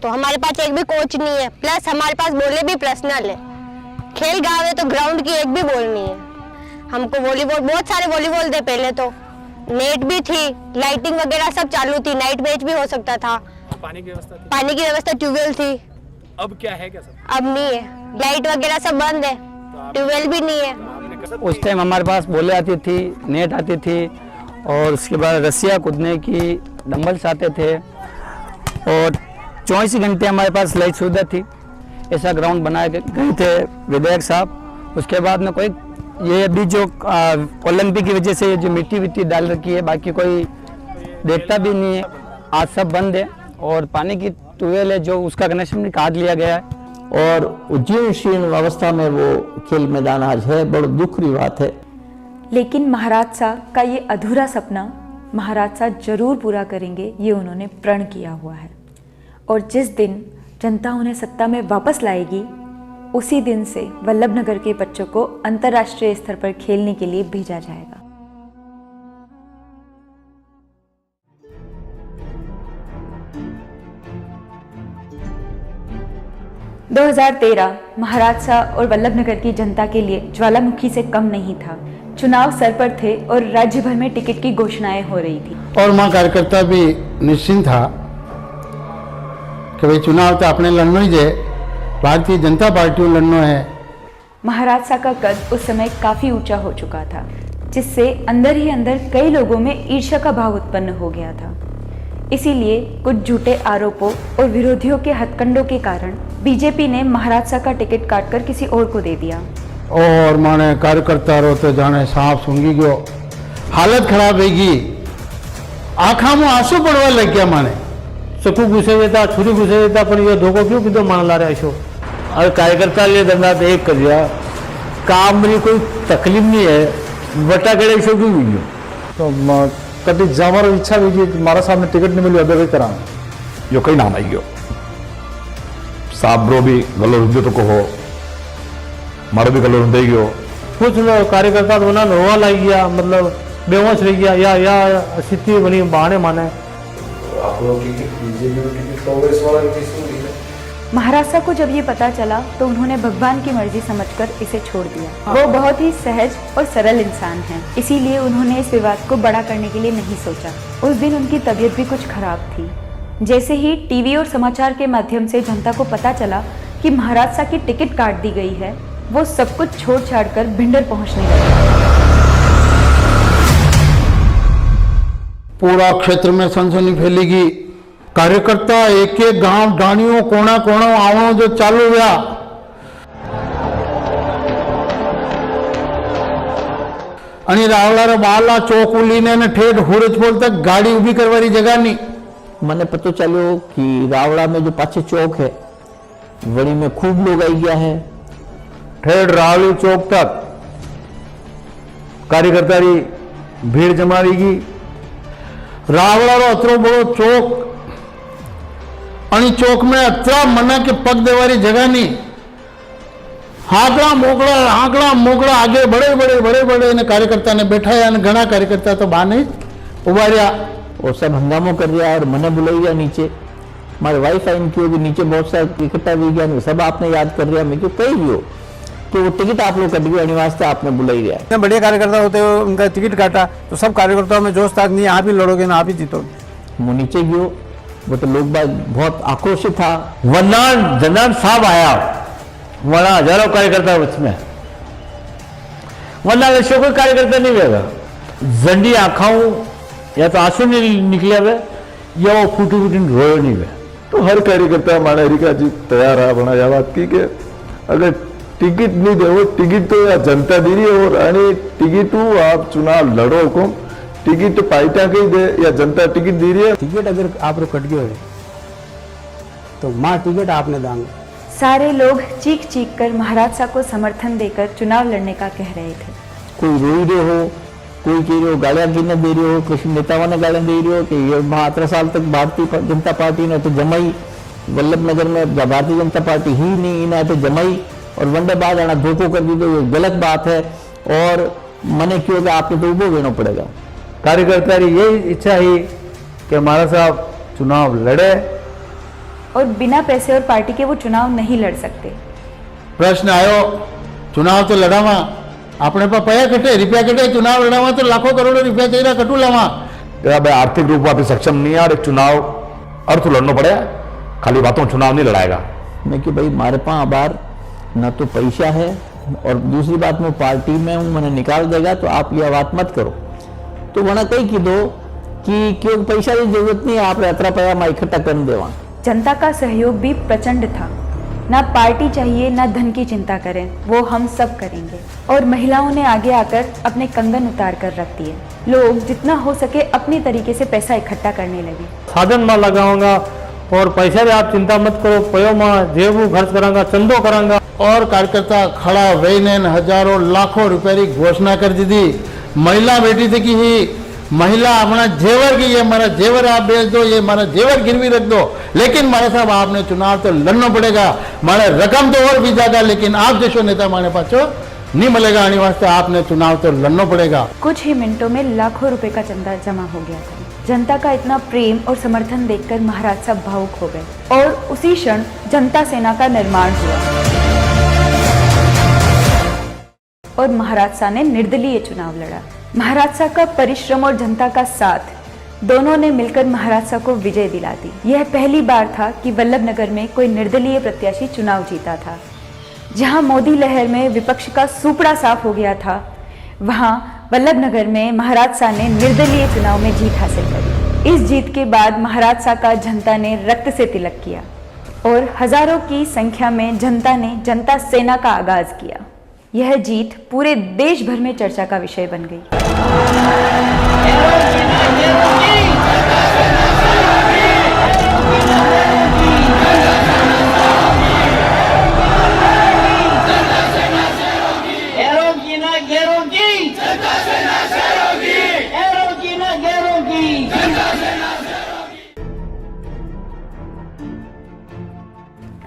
तो हमारे पास एक भी कोच नहीं है, प्लस हमारे पास बॉले भी पर्सनल है। खेल गांव है तो ग्राउंड की एक भी बॉल नहीं है। हमको वॉलीबॉल, बहुत सारे वॉलीबॉल थे पहले, तो नेट भी थी, लाइटिंग वगैरह सब चालू थी, नाइट मैच भी हो सकता था। पानी की व्यवस्था थी? पानी की व्यवस्था ट्यूबवेल थी। अब क्या है? क्या सब? अब नहीं है, लाइट वगैरह सब बंद है, ट्यूबवेल भी नहीं है। उस टाइम हमारे पास बॉलें आती थी, नेट आती थी, और उसके बाद रस्सियाँ कूदने की डंबल्स आते थे, और 24 घंटे हमारे पास लाइट सुविधा थी। ऐसा ग्राउंड बनाए गए थे विधायक साहब। उसके बाद में कोई ये अभी जो ओलंपिक की वजह से जो मिट्टी विट्टी डाल रखी है, बाकी कोई देखता भी नहीं है। आज सब बंद है, और पानी की ट्यूबवेल है जो उसका कनेक्शन भी काट लिया गया है, और जीर्ण शीर्ण अवस्था में वो खेल मैदान आज है। बड़ी दुख की बात है। लेकिन महाराज शाह का ये अधूरा सपना महाराज शाह जरूर पूरा करेंगे, ये उन्होंने प्रण किया हुआ है। और जिस दिन जनता उन्हें सत्ता में वापस लाएगी, उसी दिन से वल्लभनगर के बच्चों को अंतर्राष्ट्रीय स्तर पर खेलने के लिए भेजा जाएगा। – 2013 महाराजा और वल्लभनगर की जनता के लिए ज्वालामुखी से कम नहीं था। चुनाव सर पर थे और राज्य भर में टिकट की घोषणाएं हो रही थी और मां कार्यकर्ता भी निश्चिंत था कि भाई चुनाव तो अपने लड़ना ही है, भारतीय जनता पार्टी लड़ना है। महाराजा का कद उस समय काफी ऊंचा हो चुका था, जिससे अंदर ही अंदर कई लोगों में ईर्ष्या का भाव उत्पन्न हो गया था। इसीलिए कुछ झूठे आरोपों और विरोधियों के हथकंडों के कारण बीजेपी ने महाराजा का टिकट काटकर किसी और को दे दिया। और माने कार्यकर्ता रो तो जाने सांप सूंघी गयो, हालत खराब होगी, आँखा में आंसू पड़वा लग गया। माने सकू घुसे हुए था, छुरी घुसे हुए था, पर ये धोखो क्यों किधो मान ला रहा है। और कार्यकर्ता लिए धंधा तो एक कर दिया, काम में कोई तकलीफ नहीं है, बटा गड़े शो क्यों हुई तो कभी जमारो इच्छा हुई कि मारा साहब ने टिकट नहीं मिली अभी करा यो कई नाम आई गयो साहब रो भी गलो रुद्यो तो को हो मारो भी गलो रुंदे गयो। कुछ लोग कार्यकर्ता तो ना रोवा लाई गया, मतलब बेहोश रह गया या स्थिति बनी बहाने माने। महाराजा को जब ये पता चला तो उन्होंने भगवान की मर्जी समझकर इसे छोड़ दिया। वो बहुत ही सहज और सरल इंसान हैं, इसीलिए उन्होंने इस विवाद को बड़ा करने के लिए नहीं सोचा। उस दिन उनकी तबीयत भी कुछ खराब थी। जैसे ही टीवी और समाचार के माध्यम से जनता को पता चला कि महाराजा की टिकट काट दी गई है, वो सब कुछ छोड़ छाड़ कर भिंडर पहुंचने लगे। पूरा क्षेत्र में सनसनी फैलेगी। कार्यकर्ता एक एक गांव डाणियों कोना कोना आवणो जो चालू हुआ। आणि रावला बाला चौक उलीने ने ठेठ हुरजपोल तक गाड़ी उभी करवारी जगह नहीं। मैंने पता चलो कि रावड़ा में जो पाछे चौक है वड़ी में खूब लोग आई गया है। ठेठ रावली चौक तक कार्यकर्ता री भीड़ जमावेगी। रावड़ा रो अतरो बड़ो चौक आणि चौक में अतरा मना के पग देवारी जगह नहीं। हाकड़ा मोकड़ा आगे बड़े ने कार्यकर्ता ने बैठाया ने घना कार्यकर्ता तो बाने उभा रहा और सब हंगामो कर रहा है और मने बुलाई गया नीचे। मारे वाइफ आई की होगी नीचे बहुत सारा इकट्ठा भी गया, सब आपने याद कर रहा। मैं क्यों कही भी हो कि वो टिकट आप लोग कट गए वास्ते आपने बुलाई रहा। इतने बढ़िया कार्यकर्ता होते हुए उनका टिकट काटा तो सब कार्यकर्ताओं में जोश था नहीं, आप ही लड़ोगे ना आप ही जीतोगे। वो नीचे गयो, वो तो लोग बहुत आक्रोशित था। वरना जनरल साहब आया, वरना हजारों कार्यकर्ता उसमें, वरना शो कोई कार्यकर्ता नहीं रहेगा। जंडी आखाऊ या तो आंसू नहीं निकले हुए या वो फूटी रोए नहीं हुए। तो हर कार्यकर्ता माने रिका जी तैयार है बना जा बात की के अगर टिकट नहीं दे टिकट तो या जनता दे रही है और टिकट आप चुनाव लड़ो को टिकट पार्टियां कहीं दे या जनता टिकट दे रही है। टिकट अगर आप लोग कट गए तो माँ टिकट आपने दांगे। सारे लोग चीख चीख कर महाराजा को समर्थन देकर चुनाव लड़ने का कह रहे थे। कोई रोई रहे हो, कोई कह रहे हो गालियां गिने दे रहे हो, कृषि नेताओं ने गालियां दे रहे हो कि ये 17 साल तक भारतीय जनता पार्टी ने तो जमाई, वल्लभनगर में भारतीय जनता पार्टी ही नहीं इन्हें तो जमाई और वनडे बाद आना धोखो कर दी। तो ये गलत बात है और मने क्यों कि आपको तो उबो देना पड़ेगा। कार्यकर्ता की यही इच्छा है कि हमारा साहब चुनाव लड़े और बिना पैसे और पार्टी के वो चुनाव नहीं लड़ सकते। प्रश्न आयो चुनाव तो लड़ावा अपने पास पया कटे रुपया कटे, चुनाव लड़ावा तो लाखों करोड़ों रुपया चाहिए कटू लावा। भाई आर्थिक रूप में सक्षम नहीं है, चुनाव अर्थ लड़ना पड़ेगा, खाली बातों चुनाव नहीं लड़ाएगा। मैं कि भाई मारे पास बार न तो पैसा है और दूसरी बात मैं पार्टी में हूँ, मैंने निकाल देगा तो आप ये बात मत करो। तो वना कही की दो कि क्यों पैसा की जरूरत नहीं है, आप यात्रा पैसा मैं इकट्ठा कर देवा। जनता का सहयोग भी प्रचंड था। ना पार्टी चाहिए ना धन की चिंता करें, वो हम सब करेंगे। और महिलाओं ने आगे आकर अपने कंगन उतार कर रख दिए। लोग जितना हो सके अपनी तरीके से पैसा इकट्ठा करने लगे। साधन में लगाऊंगा और पैसा भी आप चिंता मत करो, पयो में जेबू खर्च करांगा, चंदो करांगा। और कार्यकर्ता खड़ा वहीने हजारों लाखों रुपये की घोषणा कर दी थी। महिला बेटी थी कि ही महिला अपना जेवर की, ये हमारा जेवर आप बेच दो, ये हमारा जेवर गिरवी रख दो, लेकिन मारे साहब आपने चुनाव तो लड़ना पड़ेगा, मारे रकम तो और भी ज्यादा, लेकिन आप जैसो नेता मारे पास नहीं मिलेगा, आने वास्ते आपने चुनाव तो लड़ना पड़ेगा। कुछ ही मिनटों में लाखों रुपए का चंदा जमा हो गया था। जनता का इतना प्रेम और समर्थन देखकर महाराज साहब भावुक हो गए और उसी क्षण जनता सेना का निर्माण हुआ और महाराज साहब ने निर्दलीय चुनाव लड़ा। महाराज साहब का परिश्रम और जनता का साथ दोनों ने मिलकर महाराज साहब को विजय दिला दी। यह पहली बार था कि वल्लभ नगर में कोई निर्दलीय प्रत्याशी चुनाव जीता था। जहां मोदी लहर में विपक्ष का सुपड़ा साफ हो गया था, वहां वल्लभ नगर में महाराज साहब ने निर्दलीय चुनाव में जीत हासिल करी। इस जीत के बाद महाराज साहब का जनता ने रक्त से तिलक किया और हजारों की संख्या में जनता ने जनता सेना का आगाज किया। यह जीत पूरे देश भर में चर्चा का विषय बन गई।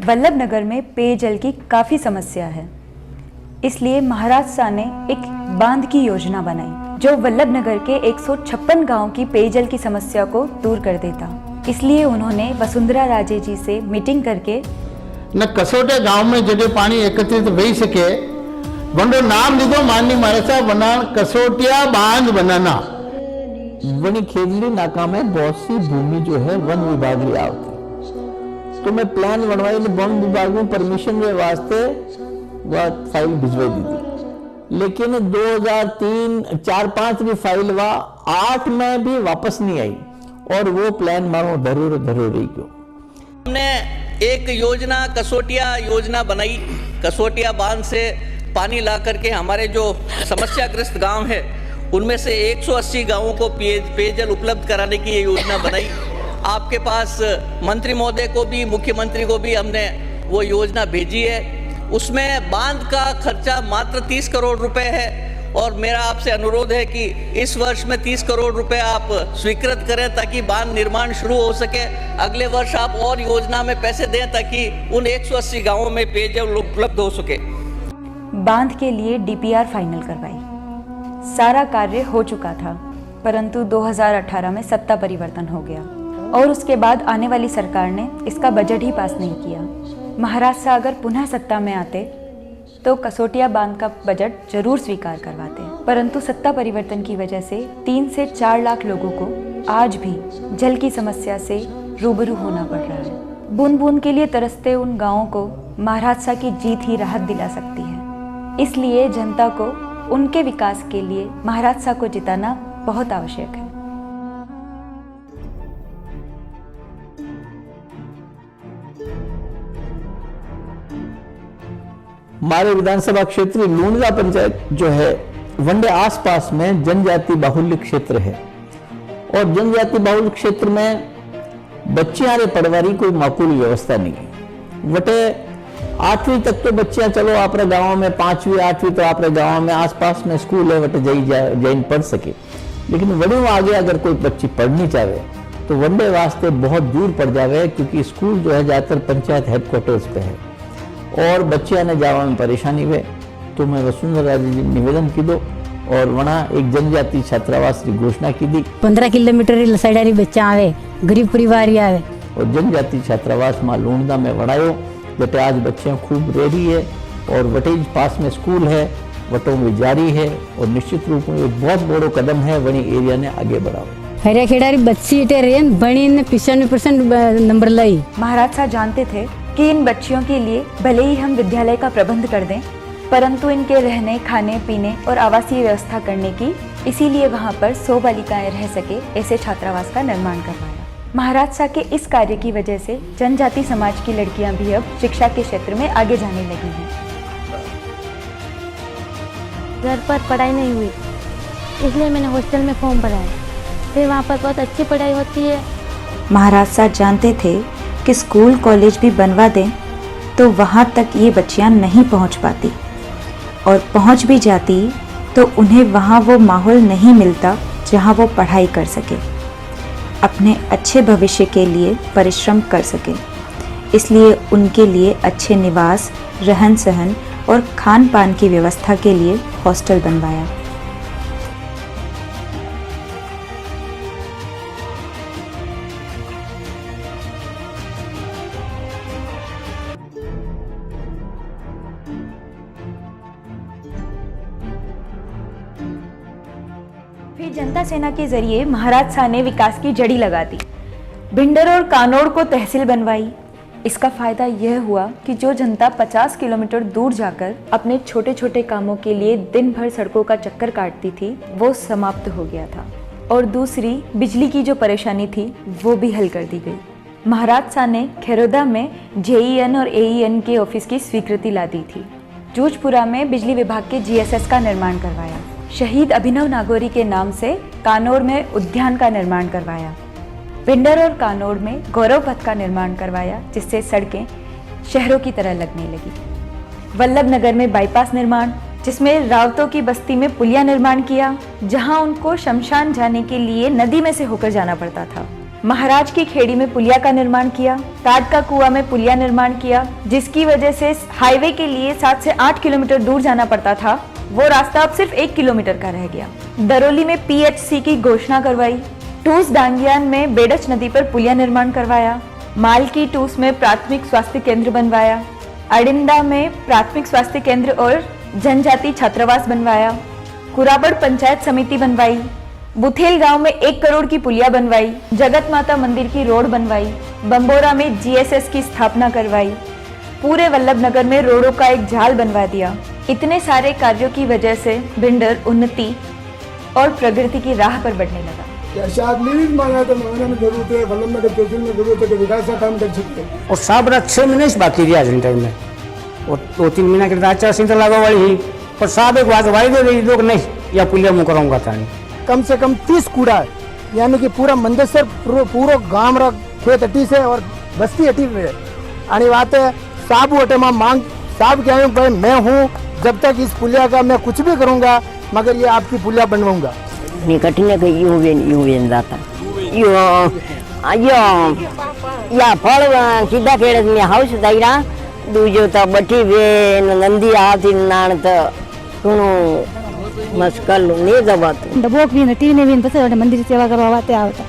वल्लभ नगर में पेयजल की काफी समस्या है, इसलिए महाराज साहब ने एक बांध की योजना बनाई जो वल्लभ नगर के 156 गांव की पेयजल की समस्या को दूर कर देता। इसलिए उन्होंने वसुंधरा राजे जी से मीटिंग करके न कसोटे गांव में जगह पानी एकत्रित वही सके, बंडो नाम दीदो माननी मारे साहब बनान कसोटिया बांध बनाना। वनी खेजली नाका में बहुत सी भूमि जो है वन विभाग लिया होती, तो मैं प्लान बनवाई, वन विभाग में परमिशन के वास्ते वह फाइल भिजवाई दी थी, लेकिन 2003-4-5 की फाइल वह 8 में भी वापस नहीं आई और वो प्लान मानो धरो रही क्यों। हमने एक योजना कसोटिया योजना बनाई। कसोटिया बांध से पानी ला करके हमारे जो समस्याग्रस्त गांव है उनमें से 180 गांवों को पेयजल उपलब्ध कराने की ये योजना बनाई। आपके पास मंत्री महोदय को भी, मुख्यमंत्री को भी हमने वो योजना भेजी है। उसमें बांध का खर्चा मात्र 30 करोड़ रुपए है और मेरा आपसे अनुरोध है कि इस वर्ष में 30 करोड़ रुपए आप स्वीकृत करें ताकि बांध निर्माण शुरू हो सके। अगले वर्ष आप और योजना में पैसे दें ताकि उन 180 गांवों में पेयजल उपलब्ध हो सके। बांध के लिए डीपीआर फाइनल करवाई। सारा कार्य हो चुका था, परंतु 2018 में सत्ता परिवर्तन हो गया और उसके बाद आने वाली सरकार ने इसका बजट ही पास नहीं किया। महाराज साहब अगर पुनः सत्ता में आते तो कसोटिया बांध का बजट जरूर स्वीकार करवाते, परंतु सत्ता परिवर्तन की वजह से 3 से 4 लाख लोगों को आज भी जल की समस्या से रूबरू होना पड़ रहा है। बूंद बूंद के लिए तरसते उन गांवों को महाराज साहब की जीत ही राहत दिला सकती है। इसलिए जनता को उनके विकास के लिए महाराज साहब को जिताना बहुत आवश्यक है। हमारे विधानसभा क्षेत्र लूणगा पंचायत जो है वनडे आसपास में जनजाति बाहुल्य क्षेत्र है और जनजाति बाहुल्य क्षेत्र में बच्चियां रे पढ़वारी कोई माकूल व्यवस्था नहीं है। वटे 8वीं तक तो बच्चियां चलो अपने गांव में, 5वीं 8वीं तो अपने गांव में आसपास में स्कूल है, वटे जैन पढ़ सके, लेकिन वड़े आगे अगर कोई बच्ची पढ़नी चाहे तो वनडे वास्ते बहुत दूर पड़ जावे, क्योंकि स्कूल जो है ज्यादातर पंचायत हेडक्वार्टर्स पे है और बच्चियां ने जावा में परेशानी हुए। तो मैं वसुंधरा जी निवेदन की दो और वहाँ एक जनजाति छात्रावास की घोषणा की दी। 15 किलोमीटर साइड बच्चा आवे, गरीब परिवार आवे और जनजाति छात्रावास मां लूणदा में वड़ायो, जटे आज बच्चियां खूब रह रही है और वटेज पास में स्कूल है, वटों में जारी है और निश्चित रूप में एक बहुत बड़ो कदम है वनी एरिया ने आगे बढ़ाओ। हरिया खेड़ारी बच्ची बड़ी ने 95% नंबर लाई। महाराज साहब जानते थे कि इन बच्चियों के लिए भले ही हम विद्यालय का प्रबंध कर दें, परंतु इनके रहने, खाने, पीने और आवासीय व्यवस्था करने की, इसीलिए वहां पर 100 बालिकाएं रह सके ऐसे छात्रावास का निर्माण करवाया। महाराज साहब के इस कार्य की वजह से जनजाति समाज की लड़कियां भी अब शिक्षा के क्षेत्र में आगे जाने लगी हैं। घर पर पढ़ाई नहीं हुई, इसलिए मैंने हॉस्टल में फॉर्म भराया, फिर वहाँ पर बहुत अच्छी पढ़ाई होती है। महाराज साहब जानते थे कि स्कूल कॉलेज भी बनवा दें तो वहाँ तक ये बच्चियाँ नहीं पहुँच पाती, और पहुँच भी जाती तो उन्हें वहाँ वो माहौल नहीं मिलता जहां वो पढ़ाई कर सके, अपने अच्छे भविष्य के लिए परिश्रम कर सके। इसलिए उनके लिए अच्छे निवास, रहन सहन और खान पान की व्यवस्था के लिए हॉस्टल बनवाया। फिर जनता सेना के जरिए महाराज शाह ने विकास की जड़ी लगा दी। भिंडर और कानोड़ को तहसील बनवाई। इसका फायदा यह हुआ कि जो जनता 50 किलोमीटर दूर जाकर अपने छोटे छोटे कामों के लिए दिन भर सड़कों का चक्कर काटती थी, वो समाप्त हो गया था। और दूसरी, बिजली की जो परेशानी थी वो भी हल कर दी गई। महाराज शाह ने खेरोदा में JEN और AEN के ऑफिस की स्वीकृति ला दी थी। जूझपुरा में बिजली विभाग के GSS का निर्माण करवाया। शहीद अभिनव नागौरी के नाम से कानोड़ में उद्यान का निर्माण करवाया। भिंडर और कानोड़ में गौरव पथ का निर्माण करवाया, जिससे सड़कें शहरों की तरह लगने लगी। वल्लभ नगर में बाईपास निर्माण, जिसमें रावतों की बस्ती में पुलिया निर्माण किया, जहां उनको शमशान जाने के लिए नदी में से होकर जाना पड़ता था। महाराज की खेड़ी में पुलिया का निर्माण किया। टाट का कुआं में पुलिया निर्माण किया, जिसकी वजह से हाईवे के लिए 7 से 8 किलोमीटर दूर जाना पड़ता था, वो रास्ता अब सिर्फ 1 किलोमीटर का रह गया। दरोली में PHC की घोषणा करवाई। टूस डांगियान में बेडच नदी पर पुलिया निर्माण करवाया। मालकी टूस में प्राथमिक स्वास्थ्य केंद्र बनवाया। अडिंदा में प्राथमिक स्वास्थ्य केंद्र और जनजाति छात्रावास बनवाया। कुराबड़ पंचायत समिति बनवाई। बुथेल गांव में 1 करोड़ की पुलिया बनवाई। जगत माता मंदिर की रोड बनवाई। बंबोरा में GSS की स्थापना करवाई। पूरे वल्लभ नगर में रोडों का एक जाल बनवा दिया। इतने सारे कार्यों की वजह से भिंडर उन्नति और प्रगति की राह पर बढ़ने लगा। मांगा तो में जरूरत है, वल्लभ नगर तहसील में जरूरत है कि विकास का काम कर सकते हैं। और साहब 6 महीने से बाकी रहा आज टाइम में, और 2-3 महीना के राजा सिंह लगा वाली ही, पर साहब एक बात वाई दे रही लोग नहीं, या पुलिया मुँह कराऊंगा था। कम से कम 30 कूड़ा है, यानी कि पूरा मंदसर पूरा गांव रा खेत अटी से और बस्ती अटी में आनी बात है। साहब अटे मांग साहब क्या है, भाई मैं हूँ, जब तक इस पुलिया का मैं कुछ भी करूँगा, मगर ये आपकी पुलिया बनवाऊंगा। कठिन यूं जाता या फल सीधा खेड़ में हाउस दायरा दूजो तो बटी वे नंदी आती नाण तो सुनो मस्कल नहीं दबात डबोक भी टीवी ने भी पसे मंदिर सेवा करवा वाते आवता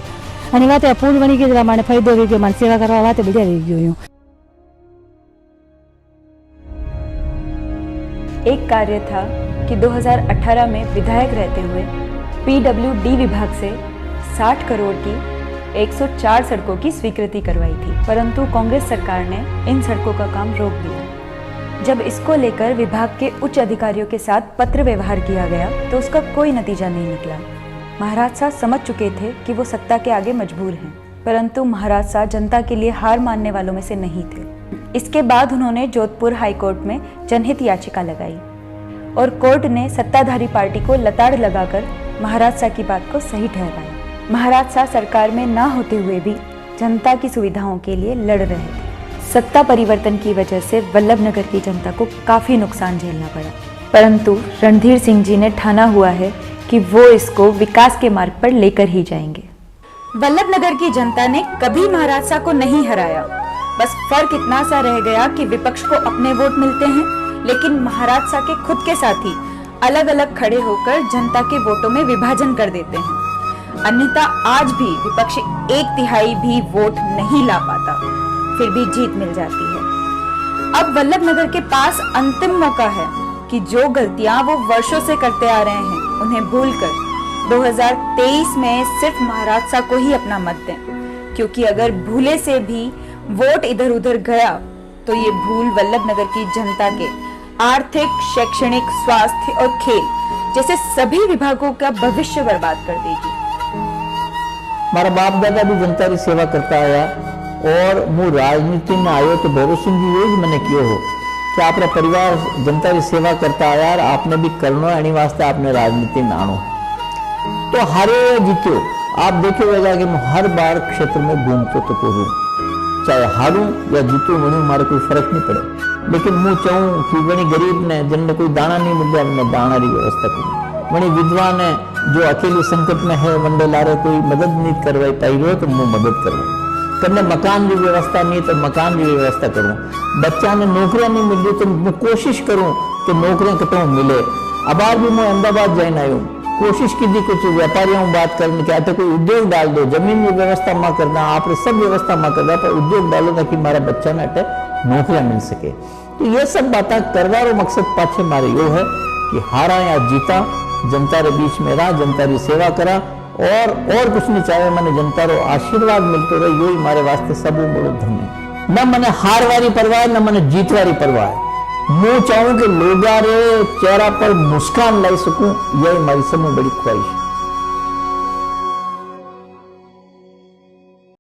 आणि वाते पूर्ण बनी के माने फायदो वे के मन सेवा करवा वाते बढ़िया रही गयो। एक कार्य था कि 2018 में विधायक रहते हुए PWD विभाग से 60 करोड़ की 104 सड़कों की स्वीकृति करवाई थी, परंतु कांग्रेस सरकार ने इन सड़कों का काम रोक दिया। जब इसको लेकर विभाग के उच्च अधिकारियों के साथ पत्र व्यवहार किया गया तो उसका कोई नतीजा नहीं निकला। महाराज शाह समझ चुके थे कि वो सत्ता के आगे मजबूर हैं, परंतु महाराज शाह जनता के लिए हार मानने वालों में से नहीं थे। इसके बाद उन्होंने जोधपुर हाईकोर्ट में जनहित याचिका लगाई और कोर्ट ने सत्ताधारी पार्टी को लताड़ लगाकर महाराज शाह की बात को सही ठहराया। महाराज शाह सरकार में ना होते हुए भी जनता की सुविधाओं के लिए लड़ रहे थे। सत्ता परिवर्तन की वजह से वल्लभ नगर की जनता को काफी नुकसान झेलना पड़ा, परंतु रणधीर सिंह जी ने ठाना हुआ है कि वो इसको विकास के मार्ग पर लेकर ही जाएंगे। वल्लभ नगर की जनता ने कभी महाराज शाह को नहीं हराया, बस फर्क इतना सा रह गया कि विपक्ष को अपने वोट मिलते हैं, लेकिन महाराज शाह के खुद के साथी अलग अलग खड़े होकर जनता के वोटों में विभाजन कर देते हैं। अन्यथा आज भी विपक्ष 1/3 भी वोट नहीं ला पाता, फिर भी जीत मिल जाती है। अब वल्लभ नगर के पास अंतिम मौका है कि जो गलतियां वो वर्षों से करते आ रहे हैं उन्हें भूलकर 2023 में सिर्फ महाराज शाह को ही अपना मत दें, क्योंकि अगर भूले से भी वोट इधर उधर गया तो ये भूल वल्लभ नगर की जनता के आर्थिक, शैक्षणिक, स्वास्थ्य और खेल जैसे सभी विभागों का भविष्य बर्बाद कर देगी। मारा बाप दादा भी जनता की सेवा करता आया और मु राजनीति में आयो तो भैरव सिंह जी ये मैंने क्यों हो कि आपका परिवार जनता की सेवा करता आया और आपने भी करना एनी वास्ते आपने राजनीति में आनो तो हारे जीत्यो। आप देखिएगा कि मैं हर बार क्षेत्र में घूमतो तो हूँ, चाहे हारूं या जीतूं वही हमारे कोई फर्क नहीं पड़े, लेकिन मैं चाहूँ कि वही गरीब ने जिनने कोई दाना नहीं मिल जाए मैं दाना की व्यवस्था करूँ, वही विधवा ने जो अकेली संकट में है वंडे लारे कोई मदद नहीं करवाई पाई हो तो मैं मदद करूँ, कन्ने मकान की व्यवस्था नहीं तो मकान की व्यवस्था करूँ, बच्चा ने नौकरियां नहीं मिल रही तो मैं कोशिश करूँ कि नौकरियां कटों मिले। अब आज भी मैं अहमदाबाद जाइन आयो, कोशिश की थी कुछ व्यापारियों बात करने के आते कोई उद्योग डाल दो, जमीन की व्यवस्था माँ करना, आप सब व्यवस्था माँ करना, पर उद्योग डालो ताकि हमारा बच्चा ने अटे नौकरियां मिल सके। तो ये सब बातें करवारो मकसद पाछे मारे यो है कि हारा या जीता, जनता रे बीच में रहा, जनता की सेवा करा और कुछ नहीं चाहे, मैंने जनता रो आशीर्वाद मिलते रहे, यो ही मारे वास्ते सब बड़ो धन है। न मैंने हार वाली परवाह न मैंने जीत वाली परवाह, मैं चाहूं कि लोगा रे चेहरा पर मुस्कान लाई सकूं, यही हमारी सबसे बड़ी ख्वाहिश है।